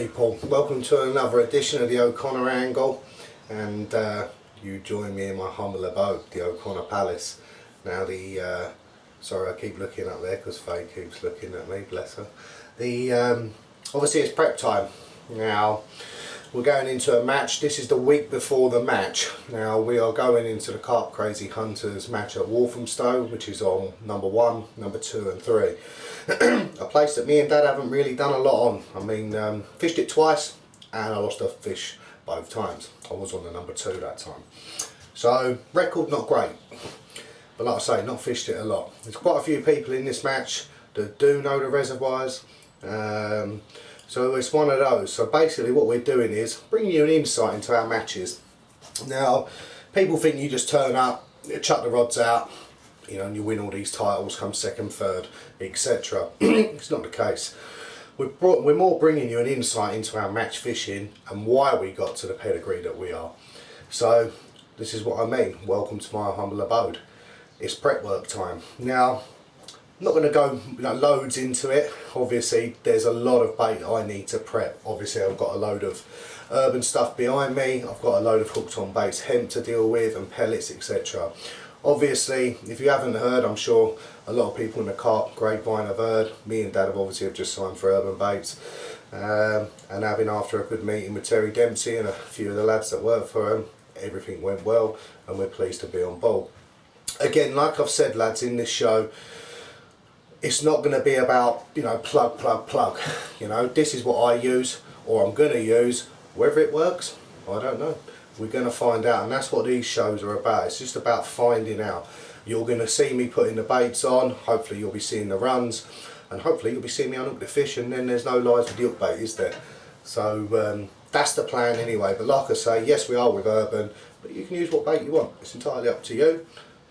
people, welcome to another edition of the Oconnor Angle, and you join me in my humble abode, the Oconnor Palace. Now sorry, I keep looking up there because Faye keeps looking at me, bless her. Obviously it's prep time. Now we're going into a match. This is the week before the match. Now we are going into the Carp Crazy Hunters match at Walthamstow, which is on number 1, number 2 and 3. A place that me and Dad haven't really done a lot on. I mean, fished it twice and I lost a fish both times. I was on the number 2 that time. So record not great, but like I say, not fished it a lot. There's quite a few people in this match that do know the reservoirs. So it's one of those. So basically what we're doing is bringing you an insight into our matches. Now, people think you just turn up, you chuck the rods out, you know, and you win all these titles, come second, third, etc. It's not the case. We're more bringing you an insight into our match fishing and why we got to the pedigree that we are. So this is what I mean. Welcome to my humble abode. It's prep work time. Now, I'm not going to go loads into it. Obviously there's a lot of bait I need to prep. Obviously I've got a load of urban stuff behind me, I've got a load of hooked on baits, hemp to deal with and pellets, etc. Obviously, if you haven't heard, I'm sure a lot of people in the carp grapevine have heard. Me and Dad have just signed for urban baits, and having after a good meeting with Terry Dempsey and a few of the lads that work for him, everything went well and we're pleased to be on board. Again, like I've said lads in this show, it's not going to be about, you know, plug. You know, this is what I use or I'm going to use. Whether it works, I don't know. We're going to find out, and that's what these shows are about. It's just about finding out. You're going to see me putting the baits on, hopefully you'll be seeing the runs, and hopefully you'll be seeing me unhook the fish, and then there's no lies with the hook bait, is there? So that's the plan anyway. But like I say, yes, we are with urban, but you can use what bait you want. It's entirely up to you.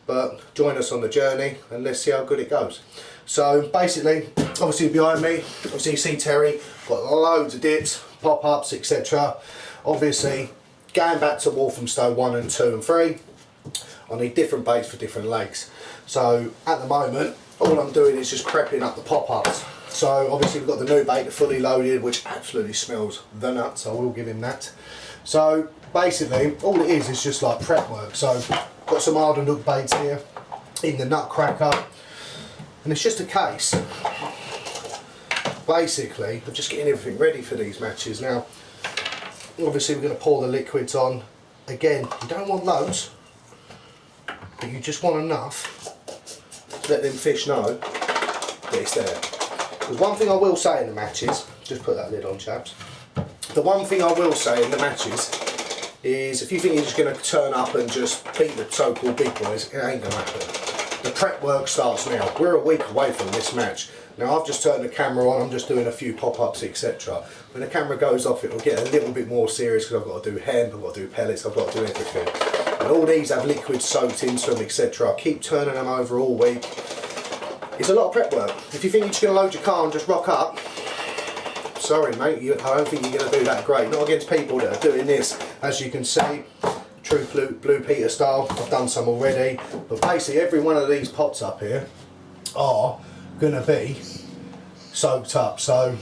But join us on the journey and let's see how good it goes. So basically, obviously behind me, obviously you see Terry, got loads of dips, pop-ups, etc. Obviously, going back to Walthamstow 1 and 2 and 3, I need different baits for different lakes. So at the moment, all I'm doing is just prepping up the pop-ups. So obviously we've got the new bait, fully loaded, which absolutely smells the nuts, I will give him that. So basically, all it is just like prep work. So got some hardened hook baits here in the nutcracker, and it's just a case basically of just getting everything ready for these matches. Now obviously we're going to pour the liquids on. Again, you don't want loads, but you just want enough to let them fish know that it's there. Because one thing I will say in the matches, just put that lid on chaps, the one thing I will say in the matches is if you think you're just going to turn up and just beat the so-called big boys, it ain't going to happen. The prep work starts now. We're a week away from this match. Now I've just turned the camera on, I'm just doing a few pop-ups, etc. When the camera goes off, it'll get a little bit more serious because I've got to do hemp, I've got to do pellets, I've got to do everything. And all these have liquid soaked into them, etc. I keep turning them over all week. It's a lot of prep work. If you think you're just going to load your car and just rock up, sorry mate, I don't think you're going to do that great. Not against people that are doing this. As you can see, true Blue Peter style, I've done some already. But basically every one of these pots up here are going to be soaked up. So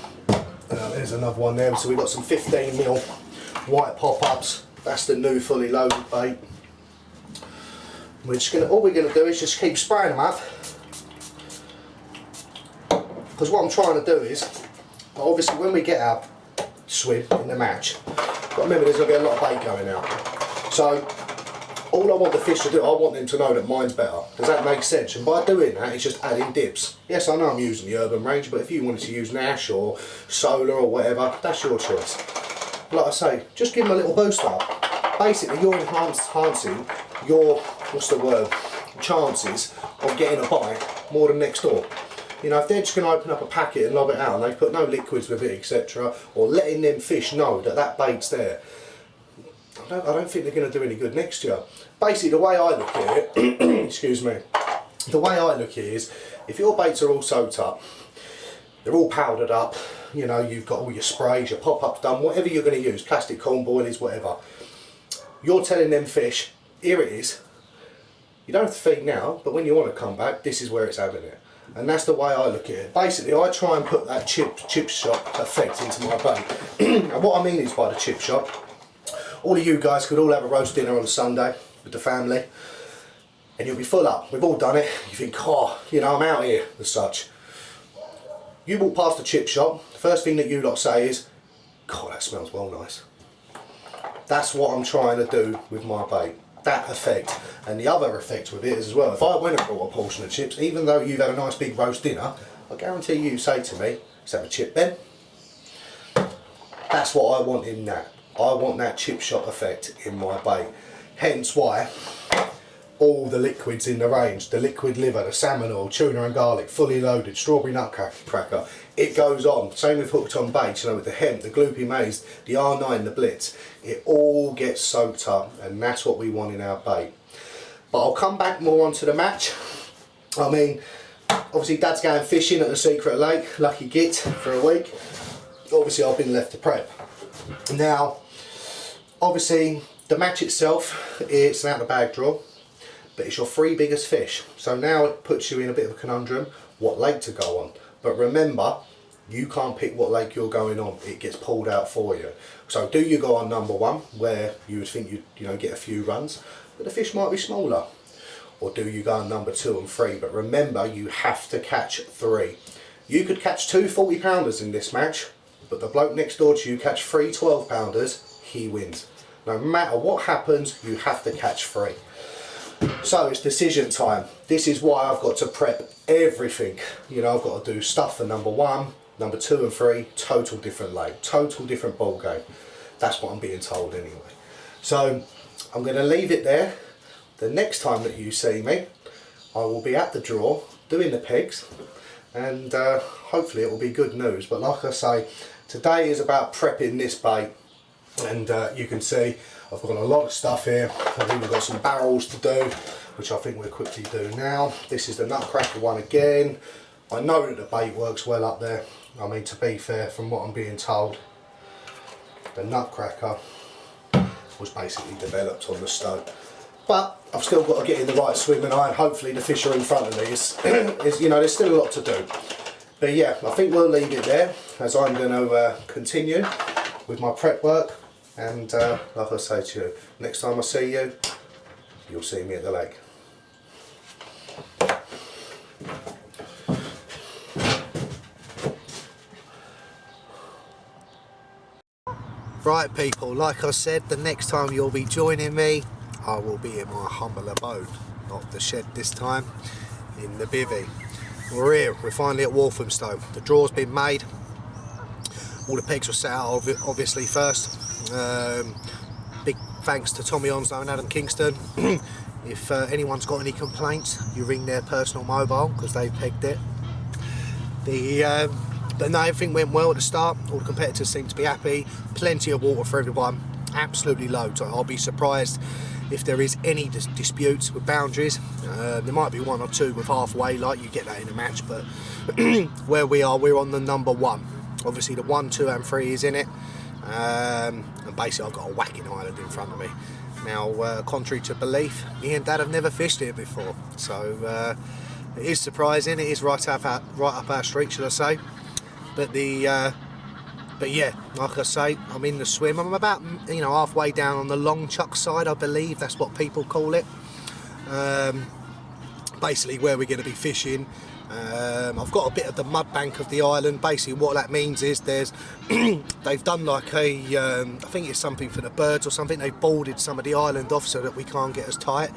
there's another one there. So we've got some 15mm white pop-ups. That's the new fully loaded bait. We're just going to, all we're going to do is just keep spraying them up. Because what I'm trying to do is, obviously when we get our swim in the match, but remember there's going to be a lot of bait going out. So all I want the fish to do, I want them to know that mine's better. Does that make sense? And by doing that, it's just adding dips. Yes, I know I'm using the urban range, but if you wanted to use Nash or Solar or whatever, that's your choice. Like I say, just give them a little boost up. Basically, you're enhancing your, what's the word, chances of getting a bite more than next door. You know, if they're just going to open up a packet and lob it out and they put no liquids with it, etc., or letting them fish know that that bait's there, I don't think they're going to do any good next year. Basically, the way I look at it, excuse me, the way I look at it is, if your baits are all soaked up, they're all powdered up, you know, you've got all your sprays, your pop-ups done, whatever you're going to use, plastic corn boilies, whatever, you're telling them fish, here it is, you don't have to feed now, but when you want to come back, this is where it's having it. And that's the way I look at it. Basically, I try and put that chip shop effect into my bait. And what I mean is by the chip shop, all of you guys could all have a roast dinner on a Sunday with the family, and you'll be full up. We've all done it. You think, oh, you know, I'm out here as such. You walk past the chip shop, the first thing that you lot say is, God, that smells well nice. That's what I'm trying to do with my bait. That effect. And the other effect with it is as well, if I went and bought a portion of chips, even though you've had a nice big roast dinner, I guarantee you say to me, let's have a chip, Ben. That's what I want in that. I want that chip shop effect in my bait. Hence why all the liquids in the range, the liquid liver, the salmon oil, tuna and garlic, fully loaded, strawberry nutcracker, it goes on. Same with hooked on bait, you know, with the hemp, the gloopy maize, the R9, the blitz. It all gets soaked up, and that's what we want in our bait. But I'll come back more onto the match. I mean, obviously Dad's going fishing at the secret lake, lucky git, for a week. Obviously I've been left to prep. Now, obviously the match itself, it's an out of the bag draw, but it's your 3 biggest fish. So now it puts you in a bit of a conundrum, what lake to go on. But remember, you can't pick what lake you're going on, it gets pulled out for you. So do you go on number 1, where you would think you'd get a few runs, but the fish might be smaller? Or do you go on number 2 and 3? But remember, you have to catch 3. You could catch 2 40-pounders in this match, but the bloke next door to you catch 3 12-pounders, he wins. No matter what happens, you have to catch 3. So it's decision time. This is why I've got to prep everything. You know, I've got to do stuff for number 1, number 2 and 3, total different lake, total different ball game. That's what I'm being told anyway. So I'm going to leave it there. The next time that you see me, I will be at the draw doing the pegs, and hopefully it will be good news. But like I say, today is about prepping this bait, and you can see I've got a lot of stuff here. I've even got some barrels to do, which I think we'll quickly do now. This is the nutcracker one again. I know that the bait works well up there. I mean, to be fair, from what I'm being told, the nutcracker was basically developed on the stone. But I've still got to get in the right swimming eye. Hopefully the fish are in front of me. You know, there's still a lot to do. But yeah, I think we'll leave it there, as I'm going to continue with my prep work. And like I say to you, next time I see you, you'll see me at the lake. Right people, like I said, the next time you'll be joining me, I will be in my humble abode, not the shed this time, in the bivvy. We're here, we're finally at Walthamstow. The draw's been made, all the pegs were set out obviously first. Big thanks to Tommy Onslow and Adam Kingston. If anyone's got any complaints, you ring their personal mobile, because they pegged it. But no, everything went well at the start. All the competitors seemed to be happy. Plenty of water for everyone, absolutely loads. I'll be surprised if there is any disputes with boundaries. There might be 1 or 2 with halfway, like you get that in a match, but where we are, we're on the number 1. Obviously the 1, 2 and 3 is in it, and basically I've got a whacking island in front of me. Now, contrary to belief, me and Dad have never fished here before, so it is surprising. It is right up our street, should I say. But yeah, like I say, I'm in the swim. I'm about, halfway down on the long chuck side, I believe that's what people call it. Basically where we're going to be fishing. I've got a bit of the mud bank of the island. Basically what that means is they've done like I think it's something for the birds or something. They've boarded some of the island off so that we can't get as tight,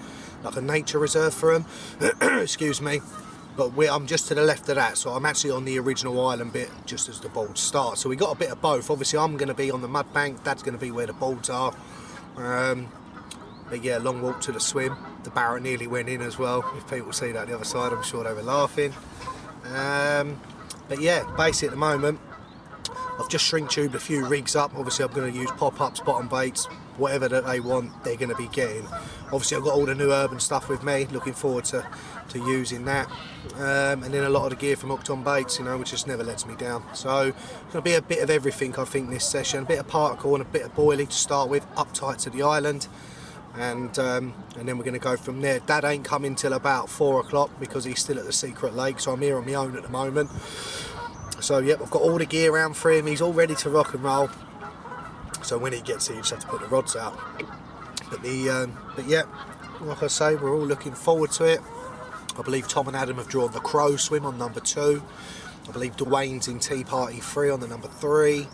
like a nature reserve for them. Excuse me. But I'm just to the left of that, so I'm actually on the original island bit just as the boards start. So we got a bit of both. Obviously I'm going to be on the mud bank, Dad's going to be where the boards are. But yeah, long walk to the swim. The barra nearly went in as well. If people see that the other side, I'm sure they were laughing. But yeah, basically at the moment, I've just shrink tubed a few rigs up. Obviously I'm going to use pop-ups, bottom baits, whatever that they want, they're going to be getting. Obviously I've got all the new urban stuff with me, looking forward to using that. And then a lot of the gear from Hooked on Baits, which just never lets me down. So it's going to be a bit of everything, I think, this session. A bit of particle and a bit of boilie to start with, up tight to the island. and then we're going to go from there. Dad ain't coming till about 4 o'clock because he's still at the secret lake, so I'm here on my own at the moment. So yep, I've got all the gear around for him. He's all ready to rock and roll. So when he gets here, you just have to put the rods out. But yeah, like I say, we're all looking forward to it. I believe Tom and Adam have drawn the Crow swim on number 2. I believe Dwayne's in Tea Party 3 on the number 3.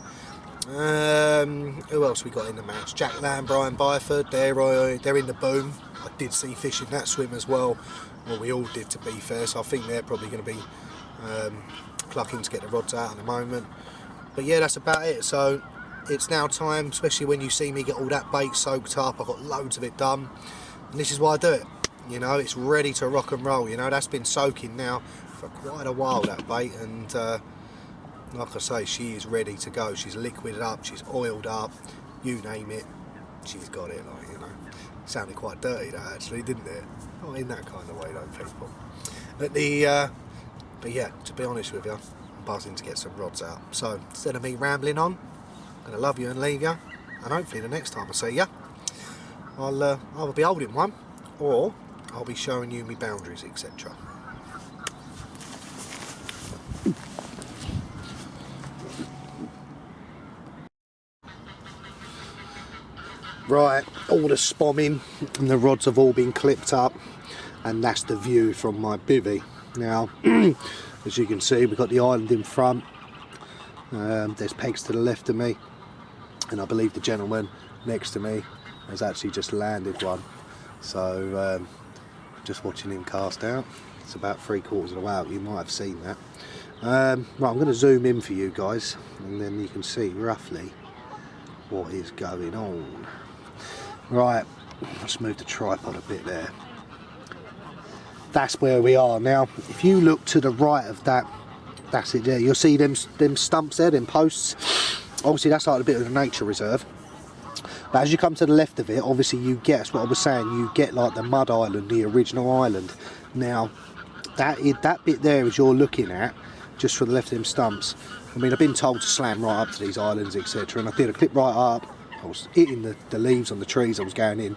Who else we got in the match? Jack Lamb, Brian Byford, they're in the Boom. I did see fish in that swim as well. Well, we all did, to be fair, so I think they're probably going to be plucking to get the rods out at the moment. But yeah, that's about it. So it's now time, especially when you see me get all that bait soaked up. I've got loads of it done, and this is why I do it. You know, it's ready to rock and roll. You know, that's been soaking now for quite a while, that bait, and like I say, she is ready to go. She's liquided up, she's oiled up, you name it, she's got it. Like, you know, sounded quite dirty that actually, didn't it? Not in that kind of way though, people. But yeah, to be honest with you, I'm buzzing to get some rods out. So instead of me rambling on, I'm gonna love you and leave you, and hopefully the next time I see you, I'll either be holding one, or I'll be showing you my boundaries, etc. Right, all the spomming and the rods have all been clipped up, and that's the view from my bivvy. Now, as you can see, we've got the island in front, there's pegs to the left of me, and I believe the gentleman next to me has actually just landed one. So just watching him cast out. It's about 3/4 of the way out, you might have seen that. Right, I'm going to zoom in for you guys, and then you can see roughly what is going on. Right, let's move the tripod a bit there. That's where we are now. If you look to the right of that, that's it there. You'll see them stumps there, them posts. Obviously that's like a bit of a nature reserve. But as you come to the left of it, obviously you get, that's what I was saying, you get like the mud island, the original island. Now, that bit there as you're looking at, just for the left of them stumps, I mean, I've been told to slam right up to these islands, etc. And I did, I clipped right up, I was hitting the leaves on the trees I was going in,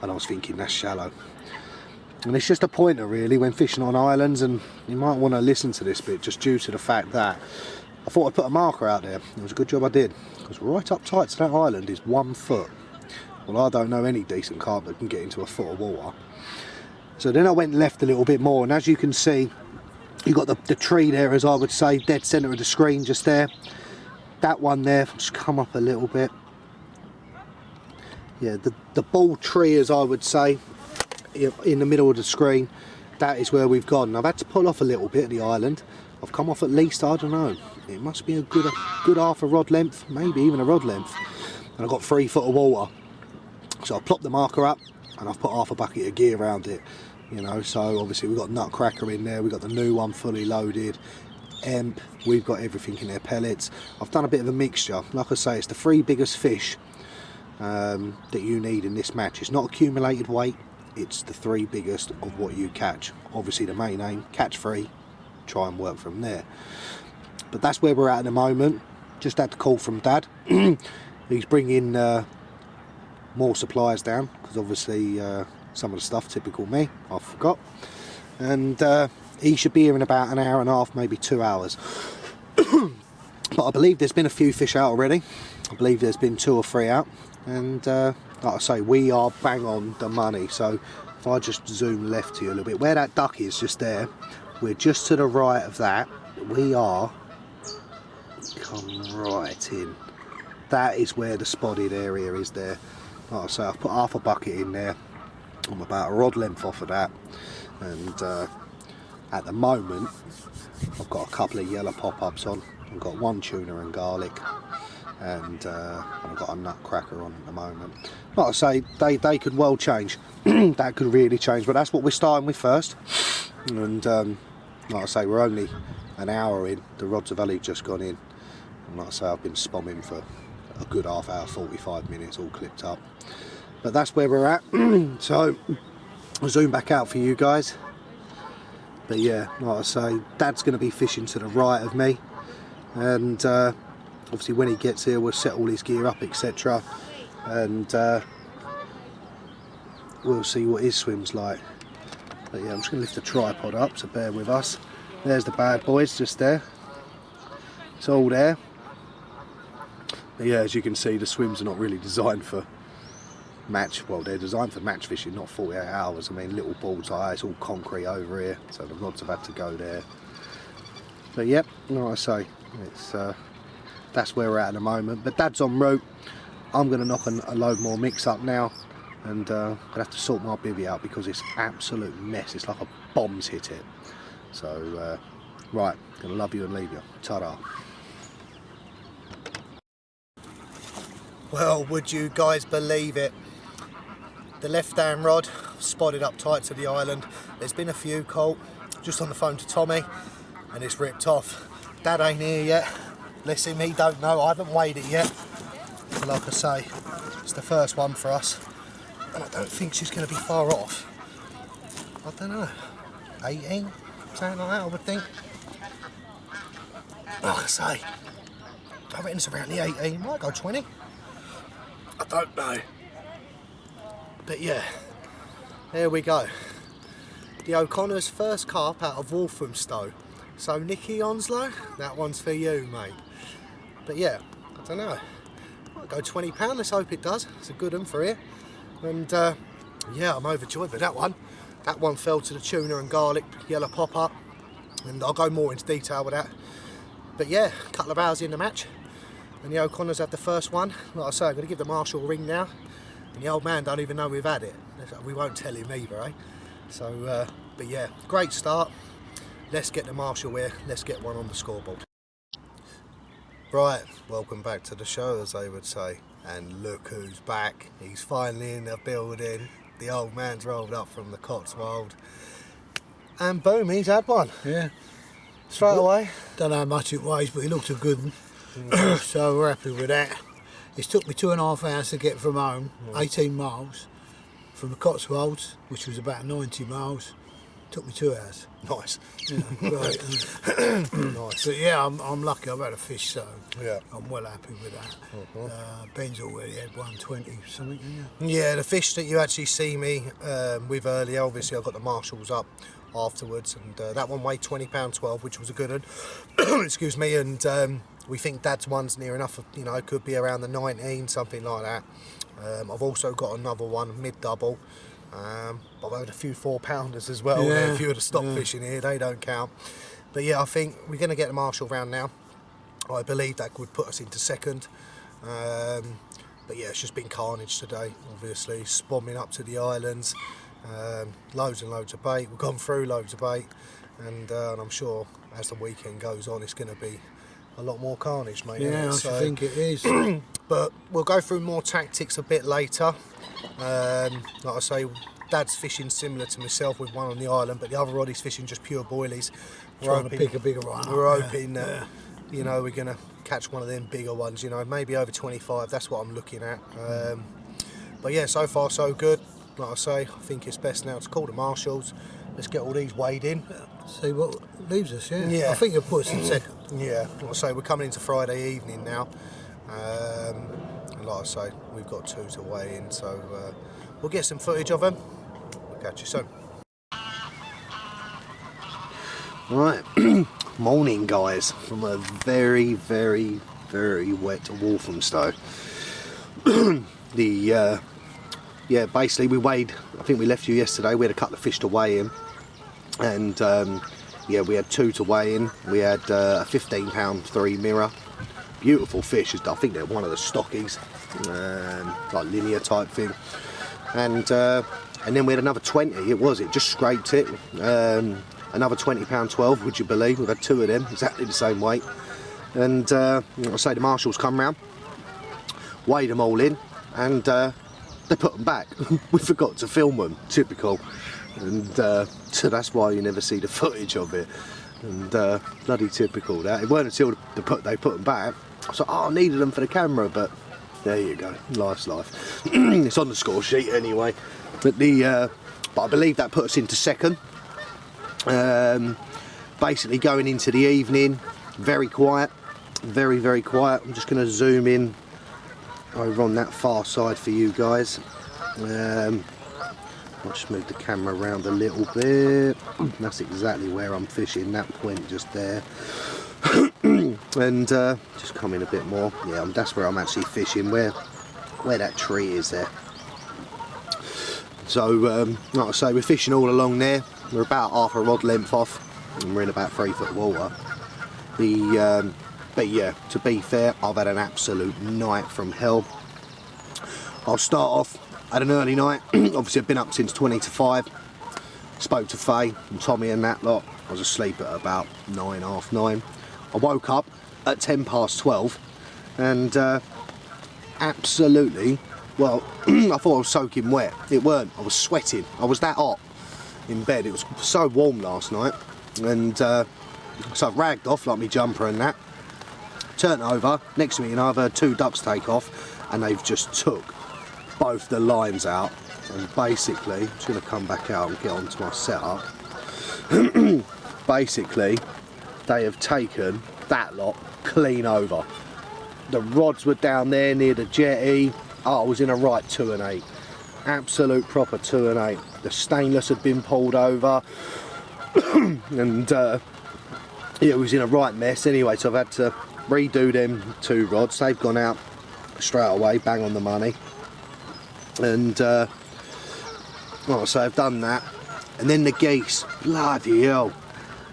and I was thinking, that's shallow. And it's just a pointer really when fishing on islands, and you might want to listen to this bit just due to the fact that I thought I'd put a marker out there. It was a good job I did, because right up tight to that island is 1 foot. Well, I don't know any decent carp that can get into a foot of water. So then I went left a little bit more, and as you can see, you've got the tree there, as I would say, dead centre of the screen just there. That one there, just come up a little bit. Yeah, the ball tree, as I would say, in the middle of the screen, that is where we've gone. I've had to pull off a little bit of the island. I've come off at least, I don't know, it must be a good half a rod length, maybe even a rod length. And I've got 3 foot of water. So I've plopped the marker up, and I've put half a bucket of gear around it. You know, so obviously we've got Nutcracker in there, we've got the new one fully loaded, Emp, we've got everything in there, pellets. I've done a bit of a mixture. Like I say, it's the 3 biggest fish that you need in this match. It's not accumulated weight, it's the 3 biggest of what you catch. Obviously the main aim, catch 3, try and work from there. But that's where we're at the moment. Just had the call from Dad. He's bringing more supplies down, because obviously some of the stuff, typical me, I forgot. And he should be here in about an hour and a half, maybe 2 hours. But I believe there's been a few fish out already. I believe there's been 2 or 3 out. And like I say, we are bang on the money. So if I just zoom left to you a little bit, where that duck is just there, we're just to the right of that. We are, come right in. That is where the spotted area is there. Like I say, I've put half a bucket in there. I'm about a rod length off of that, and at the moment I've got a couple of yellow pop-ups on. I've got 1 tuna and garlic, and I've got a Nutcracker on at the moment. Like I say, they could well change. That could really change, but that's what we're starting with first. And like I say, we're only an hour in, the rods have only just gone in, and like I say, I've been spomming for a good half hour, 45 minutes, all clipped up. But that's where we're at. So I'll zoom back out for you guys. But yeah, like I say, Dad's going to be fishing to the right of me, and obviously when he gets here we'll set all his gear up, etc. And we'll see what his swim's like. But yeah, I'm just going to lift the tripod up, so bear with us. There's the bad boys just there. It's all there. But yeah, as you can see, the swims are not really designed for match. Well, they're designed for match fishing, not 48 hours. I mean, little boards like that, it's all concrete over here, so the rods have had to go there. But yep, like I say, it's that's where we're at the moment. But Dad's en route. I'm going to knock a load more mix up now, and I'm going to have to sort my bivvy out because it's absolute mess. It's like a bomb's hit it. So, right, going to love you and leave you. Ta-da. Well, would you guys believe it? The left-hand rod spotted up tight to the island. There's been a few caught. Just on the phone to Tommy, and it's ripped off. Dad ain't here yet. Bless him, he don't know. I haven't weighed it yet. But like I say, it's the first one for us, and I don't think she's going to be far off. I don't know, 18, something like that, I would think. Like I say, I reckon it's around the 18. Might go 20. I don't know. But yeah, there we go. The O'Connor's first carp out of Walthamstow. So Nicky Onslow, that one's for you, mate. But yeah, I don't know. Might go £20. Let's hope it does. It's a good one for here. And yeah, I'm overjoyed with that one. That one fell to the tuna and garlic yellow pop up, and I'll go more into detail with that. But yeah, a couple of hours in the match, and the O'Connors had the first one. Like I say, I'm going to give the marshal a ring now, and the old man don't even know we've had it. We won't tell him either, eh? So, but yeah, great start. Let's get the marshal here. Let's get one on the scoreboard. Right, welcome back to the show, as they would say. And look who's back. He's finally in the building. The old man's rolled up from the Cotswold. And boom, he's had one. Yeah. Straight away. Don't know how much it weighs, but he looks a good one. So we're happy with that. It's took me 2.5 hours to get from home, 18 miles. From the Cotswolds, which was about 90 miles. Took me 2 hours. Nice. Yeah, right. Nice. But yeah, I'm lucky I've had a fish, so yeah, I'm well happy with that. Ben's already had 120 something, yeah, the fish that you actually see me with earlier, obviously I got the marshals up afterwards, and that one weighed £20.12, which was a good one. Excuse me. And we think Dad's one's near enough, you know, could be around the 19, something like that. I've also got another one, mid-double. I've had a few 4-pounders as well. Yeah, a few of the stock fish in here, they don't count. But yeah, I think we're going to get the marshal round now. I believe that would put us into second. But yeah, it's just been carnage today, obviously. Bombing up to the islands, loads and loads of bait. We've gone through loads of bait, and I'm sure as the weekend goes on, it's going to be a lot more carnage, mate. Yeah, I think it is. But we'll go through more tactics a bit later. Like I say, Dad's fishing similar to myself with one on the island, but the other rod is fishing just pure boilies. Trying to pick a bigger one. We're hoping that, you know, we're going to catch one of them bigger ones, you know, maybe over 25. That's what I'm looking at. But yeah, so far so good. Like I say, I think it's best now to call the marshals. Let's get all these weighed in. See what leaves us, Yeah. I think it'll put us in second. Yeah, like I say, we're coming into Friday evening now. And like I say, we've got 2 to weigh in, so we'll get some footage of them. We'll catch you soon. Right, morning guys, from a very, very, very wet Walthamstow. Yeah, basically we weighed, I think we left you yesterday, we had a couple of fish to weigh in, and yeah, we had 2 to weigh in. We had a 15-pound 3 mirror, beautiful fish. I think they're one of the stockies, like linear type thing, and then we had another 20. It just scraped it. Another £20.12, would you believe? We've had 2 of them, exactly the same weight. And I say the marshals come round, weighed them all in, and they put them back. We forgot to film them, typical. And so that's why you never see the footage of it. And bloody typical that. It weren't until they put them back, I was like, oh, I needed them for the camera, but there you go, life's life. It's on the score sheet anyway. But I believe that put us into second. Basically going into the evening, very quiet, very, very quiet. I'm just going to zoom in over on that far side for you guys. I'll just move the camera around a little bit. That's exactly where I'm fishing, that point just there. And just come in a bit more. Yeah, that's where I'm actually fishing, where that tree is there. So, like I say, we're fishing all along there. We're about half a rod length off, and we're in about 3 foot of water. But yeah, to be fair, I've had an absolute night from hell. I'll start off at an early night. Obviously, I've been up since 20 to 5. Spoke to Faye and Tommy and that lot. I was asleep at about 9, half 9. I woke up at 10 past 12 and absolutely, well, I thought I was soaking wet. It weren't. I was sweating. I was that hot in bed. It was so warm last night. And so I've ragged off like my jumper and that. Turned over. Next to me, and I've heard 2 ducks take off, and they've just took both the lines out. And basically, I'm just going to come back out and get onto my setup. Basically, they have taken that lot clean over. The rods were down there near the jetty. Oh, I was in a right 2 and 8. Absolute proper 2 and 8. The stainless had been pulled over. And it was in a right mess anyway, so I've had to redo them 2 rods. They've gone out straight away, bang on the money. And well, so I've done that. And then the geese, bloody hell,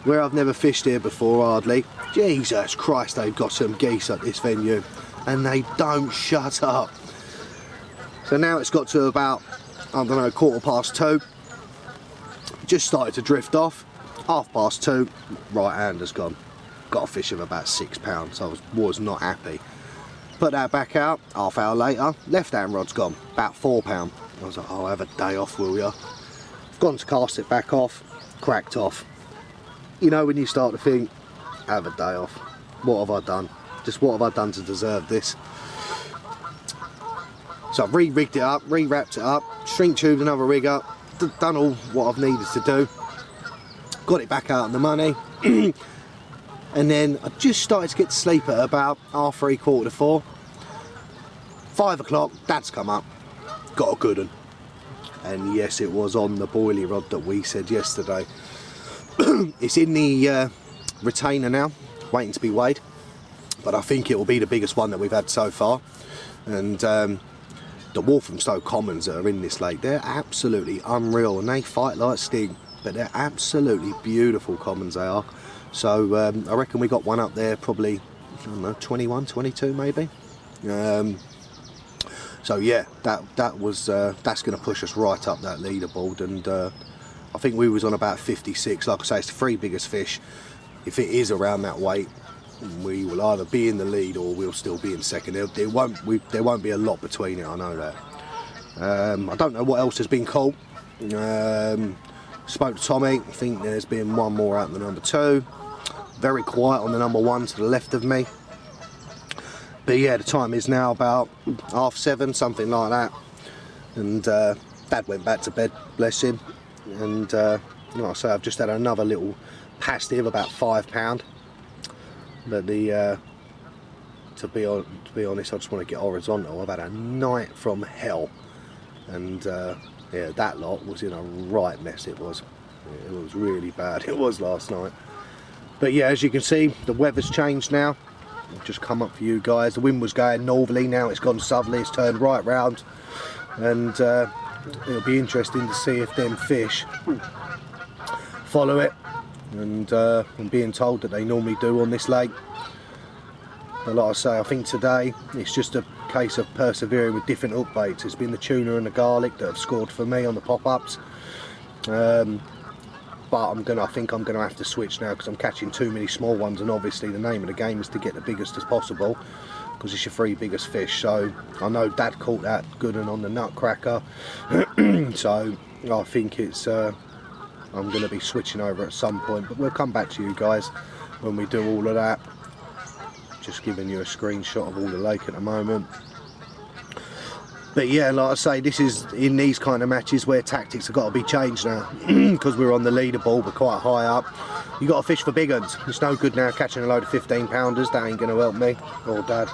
where I've never fished here before hardly. Jesus Christ, they've got some geese at this venue, and they don't shut up. So now it's got to about, I don't know, 2:15. Just started to drift off. 2:30, right hand has gone. Got a fish of about £6. I was not happy. Put that back out, half hour later, left hand rod's gone, about £4. I was like, oh, have a day off, will ya? I've gone to cast it back off, cracked off. You know when you start to think, have a day off. What have I done? Just what have I done to deserve this? So I've re-rigged it up, re-wrapped it up, shrink tubed another rig up, done all what I've needed to do. Got it back out on the money. And then I just started to get to sleep at about 3:30, 4:45. 5 o'clock, Dad's come up, got a good one. And yes, it was on the boilie rod that we said yesterday. It's in the retainer now, waiting to be weighed. But I think it will be the biggest one that we've had so far. And the Walthamstow commons that are in this lake, they're absolutely unreal, and they fight like sting. But they're absolutely beautiful commons, they are. So I reckon we got one up there probably, I don't know, 21, 22 maybe. So yeah, that was that's going to push us right up that leaderboard, and I think we was on about 56. Like I say, it's the 3 biggest fish. If it is around that weight, we will either be in the lead or we'll still be in second. There won't be a lot between it, I know that. I don't know what else has been caught. Spoke to Tommy, I think there's been one more out in the number 2. Very quiet on the number 1 to the left of me. But yeah, the time is now about 7:30, something like that. And Dad went back to bed, bless him. And like I say, I've just had another little pasty of about £5. But to be honest, I just want to get horizontal. I've had a night from hell. And yeah, that lot was in a right mess. It was really bad. It was last night. But yeah, as you can see, the weather's changed now. I've just come up for you guys. The wind was going northerly, now it's gone southerly. It's turned right round, and it'll be interesting to see if them fish follow it. And I'm being told that they normally do on this lake. But like I say, I think today it's just a case of persevering with different hook baits. It's been the tuna and the garlic that have scored for me on the pop-ups. But I think I'm gonna have to switch now because I'm catching too many small ones, and obviously the name of the game is to get the biggest as possible because it's your 3 biggest fish. So I know Dad caught that good one on the nutcracker. So I think it's I'm gonna be switching over at some point, but we'll come back to you guys when we do all of that. Just giving you a screenshot of all the lake at the moment. But yeah, like I say, this is in these kind of matches where tactics have got to be changed now. Because we're on the leaderboard, we're quite high up. You got to fish for big uns. It's no good now catching a load of 15-pounders. That ain't going to help me or Dad.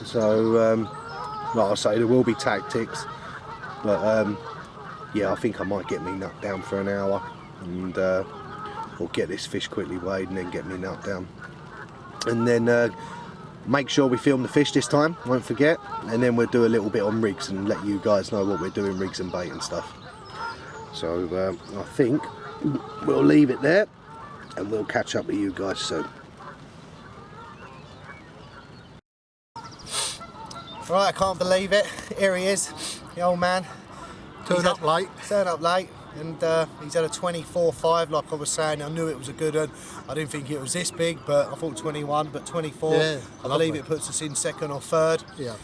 So, like I say, there will be tactics. But yeah, I think I might get me nut down for an hour, and or get this fish quickly weighed and then get me nut down, and then make sure we film the fish this time, won't forget, and then we'll do a little bit on rigs and let you guys know what we're doing, rigs and bait and stuff. So I think we'll leave it there and we'll catch up with you guys soon. Right, I can't believe it, here he is, the old man. Turned up late, and he's had a 24.5, like I was saying. I knew it was a good one. I didn't think it was this big, but I thought 21, but 24. Yeah, I believe it puts us in second or third. yeah.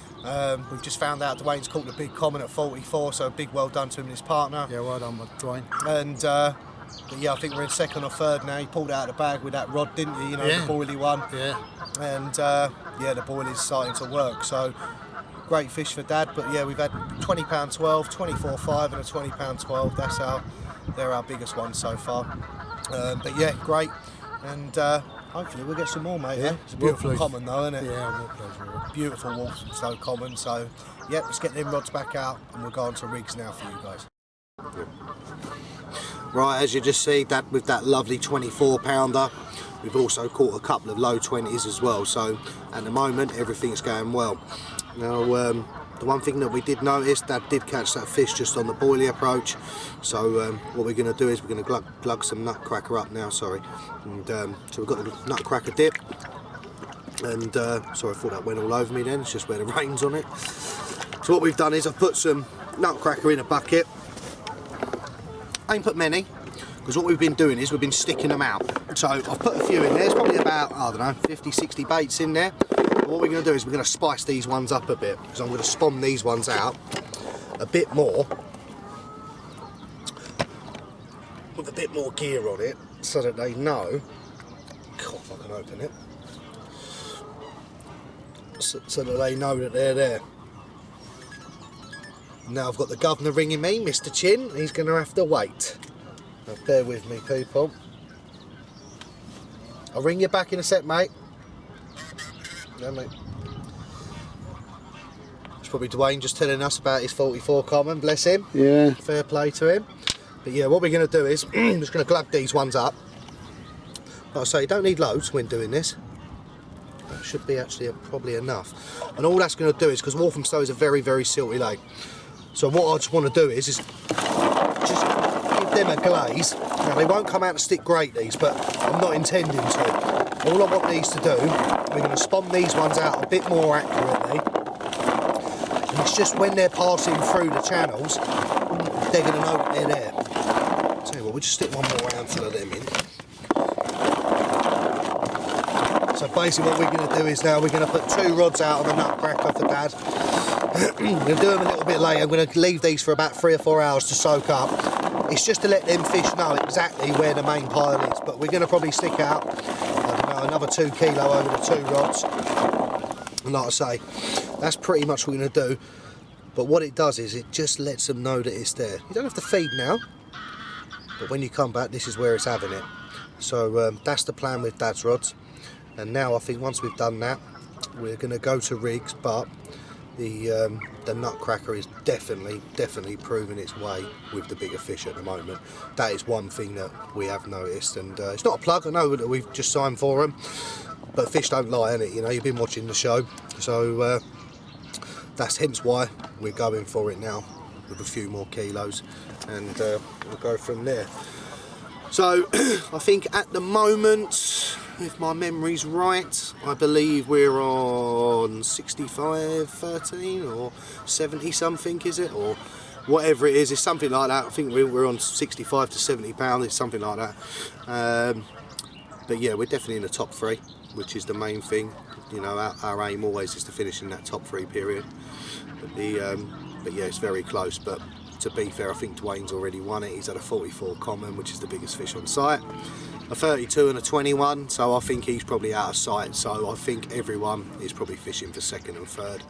We've just found out Dwayne's caught the big common at 44, so a big well done to him and his partner. Yeah, well done with Dwayne. And but yeah, I think we're in second or third now. He pulled out of the bag with that rod, didn't he? You know, Yeah. the boilie one. Yeah. And yeah, the boilie's starting to work. So great fish for Dad. But yeah, we've had £20.12, 24.5 and a £20.12. They're our biggest ones so far. But yeah, great. And hopefully we'll get some more, mate. Yeah, It's a beautiful hopefully. common though, isn't it? Yeah, more pleasure. Beautiful Walthamstow common. So yeah, let's get them rods back out and we'll go on to rigs now for you guys. Right, as you just see, that with that lovely 24-pounder, we've also caught a couple of low 20s as well. So at the moment, everything's going well. Now, the one thing that we did notice, Dad did catch that fish just on the boilie approach. So what we're going to do is we're going to glug some nutcracker up now. Sorry, and so we've got the nutcracker dip. And sorry, I thought that went all over me. Then it's just where the rain's on it. So what we've done is I've put some nutcracker in a bucket. I ain't put many, because what we've been doing is we've been sticking them out. So I've put a few in there. There's probably about, I don't know, 50, 60 baits in there. But what we're going to do is we're going to spice these ones up a bit, because I'm going to spawn these ones out a bit more with a bit more gear on it, so that they know. God, if I can open it. So that they know that they're there. Now I've got the governor ringing me, Mr. Chin. He's going to have to wait. Now bear with me, people. I'll ring you back in a sec, mate. Yeah, mate. It's probably Dwayne just telling us about his 44 common, bless him. Yeah. Fair play to him. But yeah, what we're going to do is, I'm just going to glug these ones up. Like I say, you don't need loads when doing this. That should be actually probably enough. And all that's going to do is, because Walthamstow is a very, very silty lake. So what I just want to do is just give them a glaze. Now they won't come out to stick great, these, but I'm not intending to. All I want these to do, we're going to spawn these ones out a bit more accurately. And it's just when they're passing through the channels, they're going to know that they're there. Tell you what, we'll just stick one more handful of them in. So basically what we're going to do is now we're going to put 2 rods out on the nutcracker for Dad. We'll do them a little bit later. I'm going to leave these for about 3 or 4 hours to soak up. It's just to let them fish know exactly where the main pile is. But we're going to probably stick out, I don't know, another 2 kilo over the 2 rods. And like I say, that's pretty much what we're going to do. But what it does is it just lets them know that it's there. You don't have to feed now, but when you come back, this is where it's having it. So that's the plan with Dad's rods. And now I think once we've done that, we're going to go to rigs, but the nutcracker is definitely proving its way with the bigger fish at the moment. That is one thing that we have noticed, and it's not a plug. I know that we've just signed for them, but fish don't lie, innit? You know, you've been watching the show, so that's hence why we're going for it now with a few more kilos, and we'll go from there. So I think at the moment, if my memory's right, I believe we're on 65.13 or 70 something, is it, or whatever it is. It's something like that. I think we're on 65 to 70 pounds. It's something like that. But yeah, we're definitely in the top 3, which is the main thing. You know, our aim always is to finish in that top 3 period. But yeah, it's very close. But to be fair, I think Dwayne's already won it. He's had a 44 common, which is the biggest fish on site. A 32 and a 21, so I think he's probably out of sight. So I think everyone is probably fishing for 2nd and 3rd,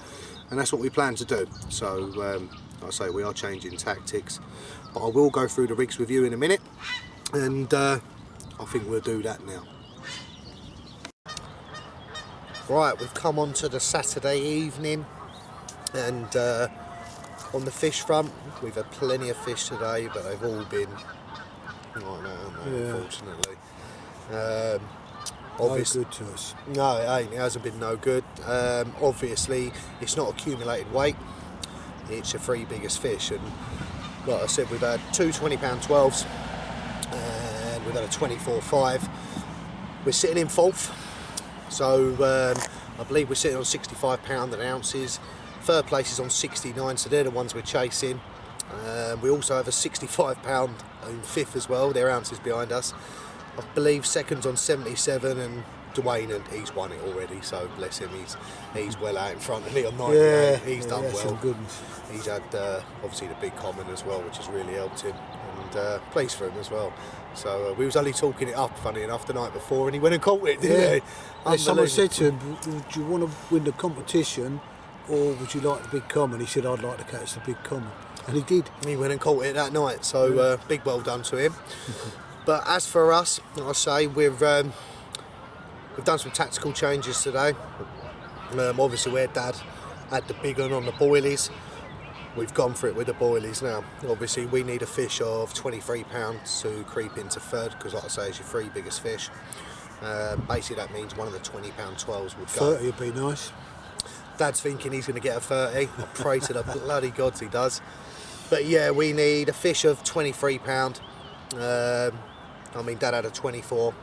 and that's what we plan to do. So like I say, we are changing tactics, but I will go through the rigs with you in a minute, and I think we'll do that now. Right, we've come on to the Saturday evening, and On the fish front, we've had plenty of fish today, but they've all been like that, haven't they, unfortunately. Obviously, no good to us. No, it ain't. It hasn't been no good. Obviously, it's not accumulated weight. It's the 3 biggest fish, and like I said, we've had 2 20-pound 12s, and we've had a 24.5. We're sitting in 4th, so I believe we're sitting on 65 pound an ounces. 3rd place is on 69, so they're the ones we're chasing. We also have a 65 pound in 5th as well. They're ounces behind us. I believe 2nd's on 77, and Dwayne, and he's won it already, so bless him, he's well out in front of me on 98. Yeah, he's done well. Some goodness. He's had obviously the big common as well, which has really helped him, and pleased for him as well. So we was only talking it up, funny enough, the night before, and he went and caught it, didn't he? Yeah, someone said to him, would you want to win the competition or would you like the big common? He said, I'd like to catch the big common, and he did. He went and caught it that night, so big well done to him. But as for us, like I say, we've done some tactical changes today. Obviously, where Dad had the big one on the boilies, we've gone for it with the boilies now. Obviously, we need a fish of 23 pounds to creep into 3rd, because like I say, it's your 3 biggest fish. Basically, that means one of the 20-pound 12s would go. 30 would be nice. Dad's thinking he's going to get a 30. I pray to the bloody gods he does. But yeah, we need a fish of 23 pound. I mean, Dad had a 24,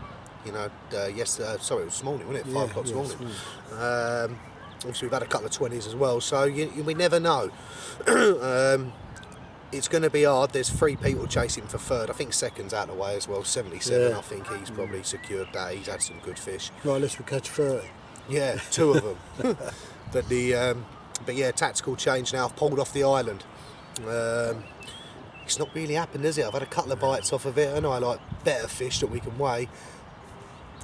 you know, yesterday. Sorry, it was this morning, wasn't it? 5 o'clock this morning. Obviously, we've had a couple of 20s as well, so we never know. It's going to be hard. There's 3 people chasing for 3rd. I think 2nd's out of the way as well. 77. I think he's probably secured that. He's had some good fish. Right, let's catch 30. Yeah, 2 of them. But yeah, tactical change now. I've pulled off the island. It's not really happened, is it? I've had a couple of bites off of it, and I like better fish that we can weigh.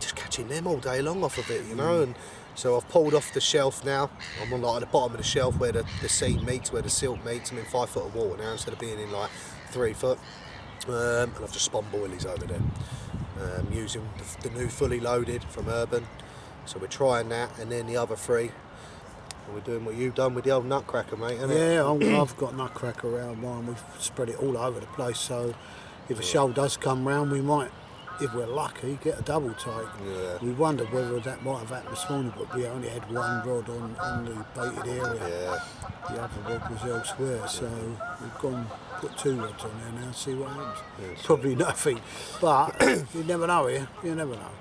Just catching them all day long off of it, you know. And so I've pulled off the shelf now. I'm on like at the bottom of the shelf where the sea meets, where the silt meets. I'm in 5 foot of water now instead of being in like 3 foot. And I've just spun boilies over there, using the new fully loaded from Urban. So we're trying that, and then the other 3. And we're doing what you've done with the old nutcracker, mate, isn't it? Yeah, I've got nutcracker around mine. We've spread it all over the place, so if a shoal does come round, we might, if we're lucky, get a double take. Yeah. We wondered whether that might have happened this morning, but we only had 1 rod on the baited area. Yeah. The other rod was elsewhere, so we've put 2 rods on there now and see what happens. Yeah, probably nothing, but you never know here. You never know.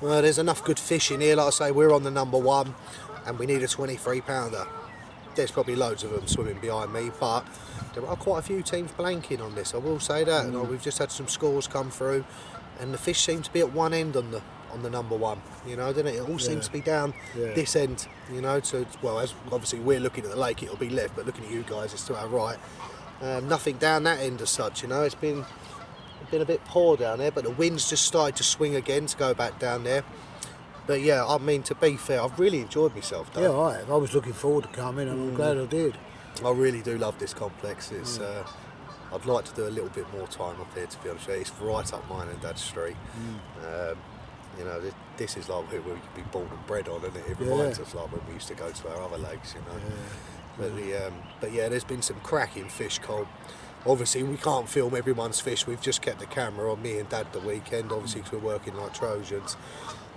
Well, there's enough good fish in here. Like I say, we're on the number 1. And we need a 23 pounder. There's probably loads of them swimming behind me, but there are quite a few teams blanking on this, I will say that. And we've just had some scores come through, and the fish seem to be at one end on the number 1, you know, doesn't it? It all seems to be down this end, you know, well, as obviously we're looking at the lake, it'll be left, but looking at you guys, it's to our right. Nothing down that end as such, you know. It's been a bit poor down there, but the wind's just started to swing again to go back down there. But yeah, I mean, to be fair, I've really enjoyed myself, though. Yeah, I have. I was looking forward to coming, and I'm glad I did. I really do love this complex. It's I'd like to do a little bit more time up here, to be honest with you. It's right up mine and Dad's street. You know, this is like where we could be born and bred on, and it reminds us like when we used to go to our other lakes, you know. But yeah, there's been some cracking fish caught. Obviously, we can't film everyone's fish. We've just kept the camera on me and Dad the weekend, obviously, because we're working like Trojans.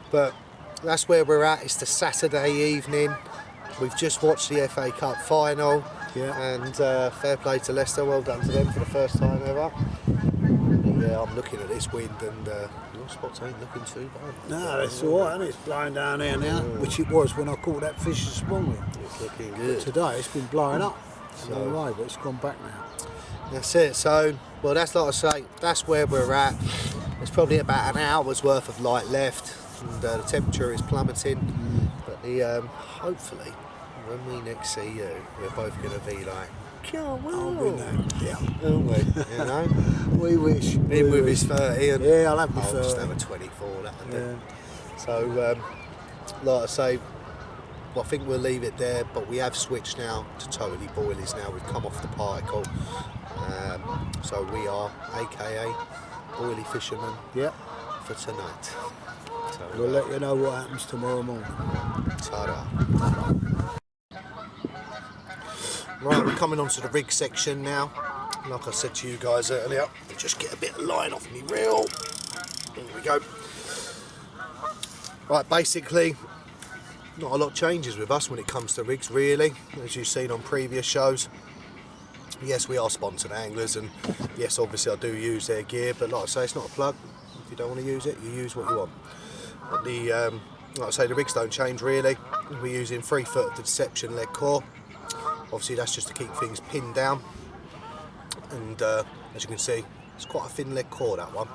But that's where we're at. It's the Saturday evening. We've just watched the FA Cup final, and fair play to Leicester. Well done to them for the first time ever. But yeah, I'm looking at this wind, and your spots ain't looking too bad. No, it's all right, and it's blowing down here now, which it was when I caught that fish this morning. It's looking good. But today it's been blowing up. No way, but it's gone back now. That's it. So, well, that's like I say. That's where we're at. There's probably about an hour's worth of light left. And the temperature is plummeting, but hopefully when we next see you, we're both going to be like, oh, we know. Yeah, aren't we? You know, we wish. Him with his 30, and I'll have my I'll 30. just have a 24. That would do. So, like I say, I think we'll leave it there. But we have switched now to totally boilies. Now we've come off the particle, so we are AKA boilie fishermen. For tonight. So, we'll let you know what happens tomorrow morning. Ta-da. Right, we're coming on to the rig section now. Like I said to you guys earlier, just get a bit of line off me reel. There we go. Right, basically, not a lot changes with us when it comes to rigs, really, as you've seen on previous shows. Yes, we are sponsored anglers, and yes, obviously I do use their gear, but like I say, it's not a plug. If you don't want to use it, you use what you want. But like I say, the rigs don't change really. We're using 3 foot of the Deception lead core. Obviously that's just to keep things pinned down, and as you can see, it's quite a thin lead core, that one.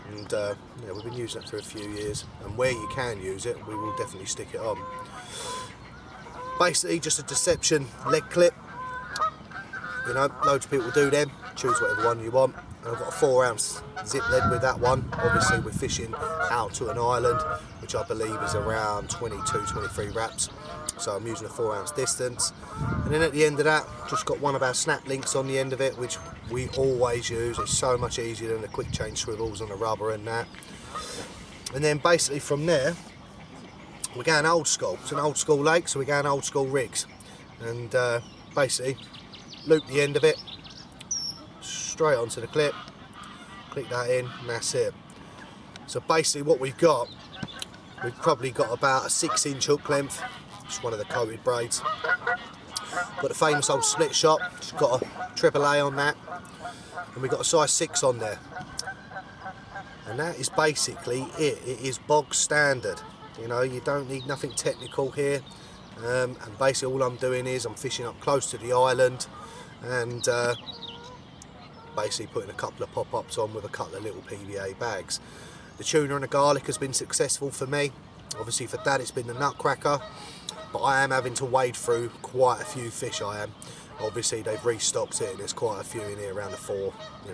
And yeah, we've been using it for a few years, and where you can use it, we will definitely stick it on. Basically just a Deception lead clip. You know, loads of people do them, choose whatever one you want. And I've got a 4 ounce zip lead with that one. Obviously we're fishing out to an island, which I believe is around 22-23 wraps. So I'm using a 4 ounce distance. And then at the end of that, just got one of our snap links on the end of it, which we always use. It's so much easier than the quick change swivels on the rubber and that. And then basically from there, we're going old school. It's an old school lake, so we're going old school rigs. And basically, loop the end of it straight onto the clip, click that in, and that's it. So basically what we've probably got about a 6-inch hook length, just one of the coated braids. Got the famous old split shot, just got a AAA on that, and we've got a size 6 on there. And that is basically it. It is bog standard. You know, you don't need nothing technical here. And basically all I'm doing is I'm fishing up close to the island, and basically putting a couple of pop-ups on with a couple of little PVA bags. The tuna and the garlic has been successful for me. Obviously for Dad it's been the nutcracker, but I am having to wade through quite a few fish, I am. Obviously they've restocked it and there's quite a few in here around the 3,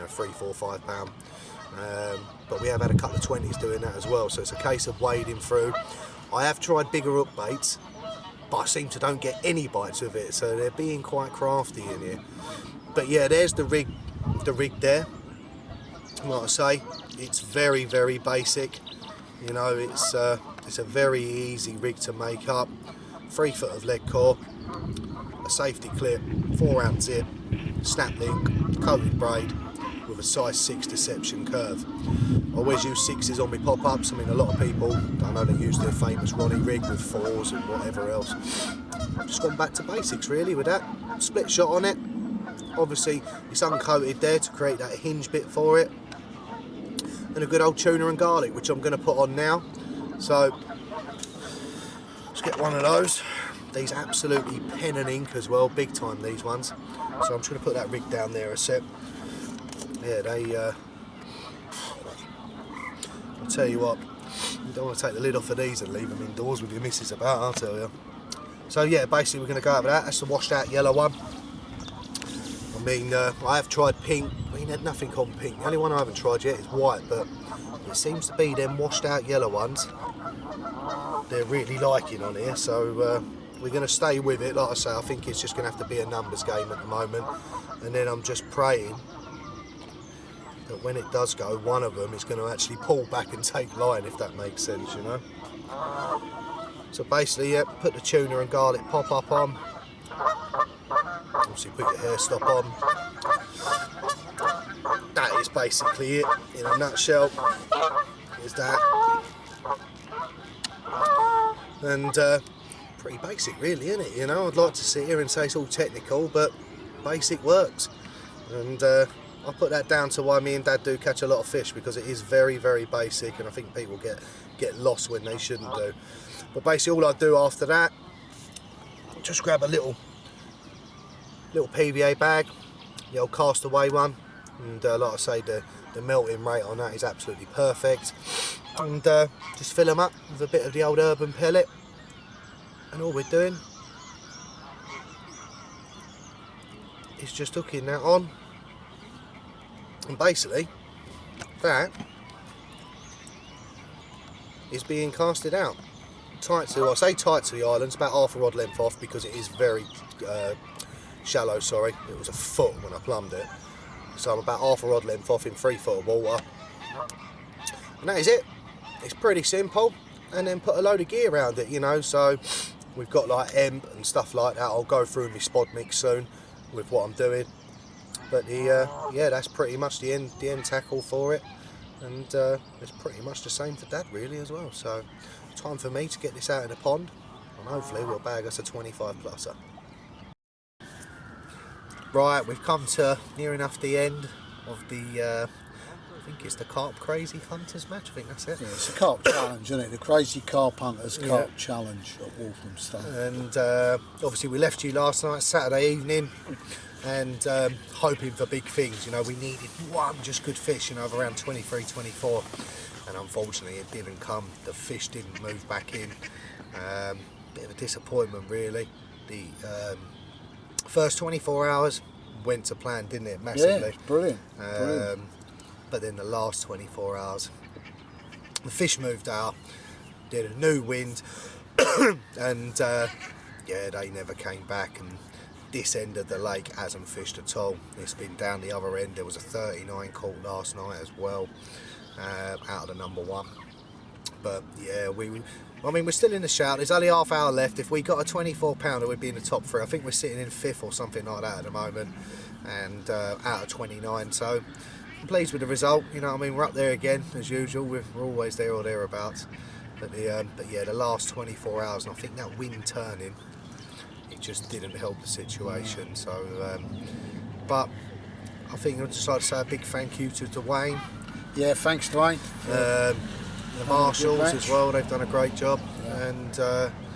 4, 5 pound. But we have had a couple of 20s doing that as well, so it's a case of wading through. I have tried bigger hook baits, but I seem to don't get any bites with it, so they're being quite crafty in here. But yeah, there's the rig there. Like I say, it's very, very basic. You know, it's a very easy rig to make up. 3 foot of lead core, a safety clip, 4 ounce zip, snap link, coated braid with a size 6 Deception curve. I always use 6s on my pop-ups. I mean, a lot of people, I know they use their famous Ronnie rig with 4s and whatever else. Just gone back to basics really with that. Split shot on it. Obviously it's uncoated there to create that hinge bit for it. And a good old tuna and garlic, which I'm going to put on now. So let's get one of those. These absolutely pen and ink as well, big time these ones. So I'm just going to put that rig down there a sec. Yeah, I'll tell you what, you don't want to take the lid off of these and leave them indoors with your missus about, I'll tell you. So yeah, basically we're going to go over that. That's the washed out yellow one. I mean, I have tried pink. I mean, there's nothing on pink. The only one I haven't tried yet is white, but it seems to be them washed out yellow ones they're really liking on here. So we're going to stay with it. Like I say, I think it's just going to have to be a numbers game at the moment. And then I'm just praying that when it does go, one of them is going to actually pull back and take line, if that makes sense, you know. So basically, yeah, put the tuna and garlic pop-up on. Obviously put your hair stop on. That is basically it in a nutshell. Is that. And pretty basic really, isn't it? You know, I'd like to sit here and say it's all technical, but basic works. And I put that down to why me and Dad do catch a lot of fish, because it is very, very basic, and I think people get lost when they shouldn't do. But basically all I do after that, just grab a little PVA bag, the old castaway one, and like I say, the melting rate on that is absolutely perfect. And just fill them up with a bit of the old urban pellet, and all we're doing is just hooking that on, and basically that is being casted out tight to, I say tight to the island, it's about half a rod length off, because it is very shallow, sorry, it was a foot when I plumbed it, so I'm about half a rod length off in 3 foot of water, and that is it. It's pretty simple. And then put a load of gear around it, you know, so we've got like hemp and stuff like that. I'll go through my spod mix soon, with what I'm doing. But yeah, that's pretty much the end tackle for it, and it's pretty much the same for Dad really as well. So time for me to get this out of the pond, and hopefully we'll bag us a 25 pluser. Right, we've come to near enough the end of the I think it's the Carp Crazy Hunters match. I think that's it. Yeah, it's a carp challenge, isn't it? The Crazy Carp Hunters Carp Challenge at Walthamstow. And obviously we left you last night, Saturday evening, and hoping for big things. You know, we needed one just good fish, you know, of around 23, 24, and unfortunately it didn't come. The fish didn't move back in. Bit of a disappointment really. The first 24 hours went to plan, didn't it? Massively. Yeah, brilliant. Brilliant. But then the last 24 hours, the fish moved out, did a new wind, and yeah, they never came back. And this end of the lake hasn't fished at all. It's been down the other end. There was a 39 caught last night as well, out of the number one. But yeah, I mean, we're still in the shout. There's only half hour left. If we got a 24 pounder, we'd be in the top three. I think we're sitting in 5th or something like that at the moment, and out of 29. So I'm pleased with the result. You know what I mean? We're up there again as usual. We're always there or thereabouts. But yeah, the last 24 hours, and I think that wind turning, it just didn't help the situation. So, but I think I'd just like to say a big thank you to Dwayne. Yeah, thanks, Dwayne. The marshals as well, they've done a great job. Yeah. And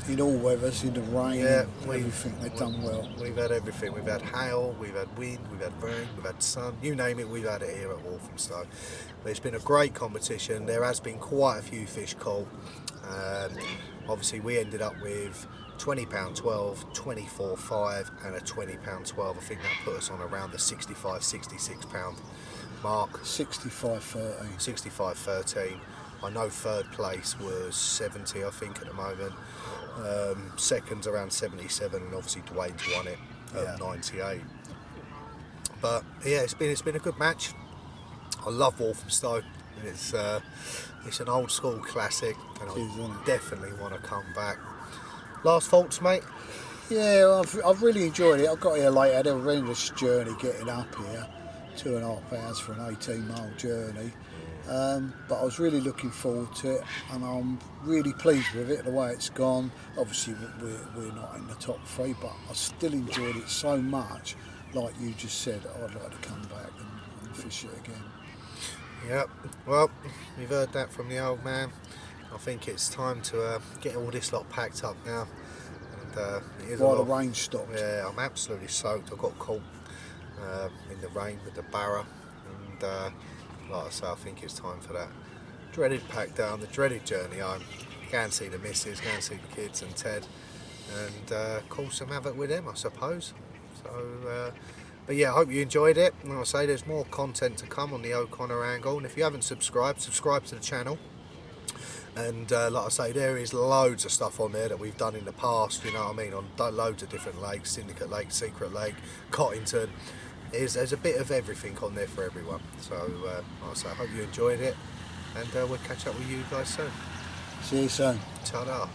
in all weathers, in the rain, yeah, everything, they've done well. We've had everything. We've had hail, we've had wind, we've had rain, we've had sun, you name it, we've had it here at Walthamstow. But it's been a great competition. There has been quite a few fish caught. Obviously we ended up with £20 12, 24 5 and a £20 12. I think that put us on around the 65, 66 pound mark. 65 13. 65 13. I know third place was 70, I think, at the moment. Second's around 77, and obviously Dwayne's won it at 98. But yeah, it's been a good match. I love Walthamstow. It's an old school classic, and I definitely want to come back. Last thoughts, mate? Yeah, I've really enjoyed it. I got here late. I had a horrendous journey getting up here, 2.5 hours for an 18-mile journey. But I was really looking forward to it, and I'm really pleased with it, the way it's gone. Obviously we're not in the top three, but I still enjoyed it so much. Like you just said, I'd like to come back and fish it again. Yep, well, we've heard that from the old man. I think it's time to get all this lot packed up now. And it is while the rain stopped. Yeah, I'm absolutely soaked. I got caught in the rain with the barra, and like I say, I think it's time for that dreaded pack down, the dreaded journey home. Go and see the missus, go and see the kids and Ted, and cause some havoc with them, I suppose. So, but yeah, I hope you enjoyed it. And like I say, there's more content to come on the Oconnor Angle, and if you haven't subscribed to the channel. And like I say, there is loads of stuff on there that we've done in the past, you know what I mean, on loads of different lakes, Syndicate Lake, Secret Lake, Cottington. There's a bit of everything on there for everyone. So like I say, I hope you enjoyed it, and we'll catch up with you guys soon. See you soon. Ta-da.